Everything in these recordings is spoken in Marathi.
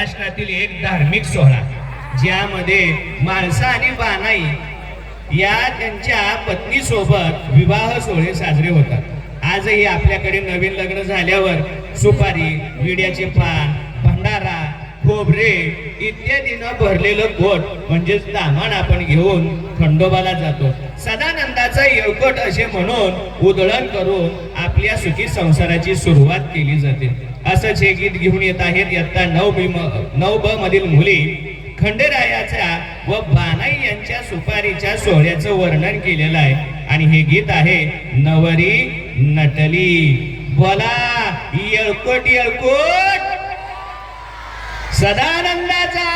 महाराष्ट्रातील एक धार्मिक सोहळा, ज्यामध्ये माणसा आणि बानाई या त्यांच्या पत्नी सोबत विवाह सोहळे साजरे होतात। आजही आपल्याकडे नवीन लग्न झाल्यावर सुपारी, विड्याचे पान, भंडारा, खोबरे इत्यादीनं भरलेलं गोट म्हणजेच दामण आपण घेऊन खंडोबाला जातो। सदानंदाचा येळकोट असे म्हणून उधळण करून आपल्या सुखी संसाराची सुरुवात केली जाते। असंच हे गीत घेऊन येत आहेत इयत्ता 9ब मधील मुली। खंडेरायाच्या व बानाई यांच्या सुपारीच्या सोहळ्याचं वर्णन केलेलं आहे आणि हे गीत आहे नवरी नटली। बोला येळकोट येळकोट सदानंदाचा।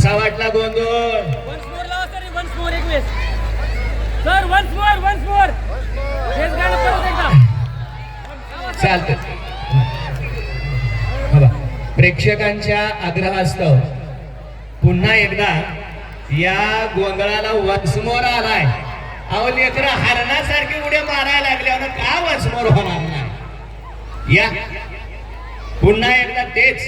कसा वाटला गोंधळ? वन्स मोर लावा सर, वन्स मोर एक वेळेस सर, वन्स मोर हेच गाणं परत एकदा चालतं. बघा, प्रेक्षकांच्या आग्रहास्तव पुन्हा एकदा या गोंधळाला वन्समोर आलाय. अहो लेकर हरणासारखी उड्या मारायला लागल्यावर का वन्समोर होणार नाही? या पुन्हा एकदा तेच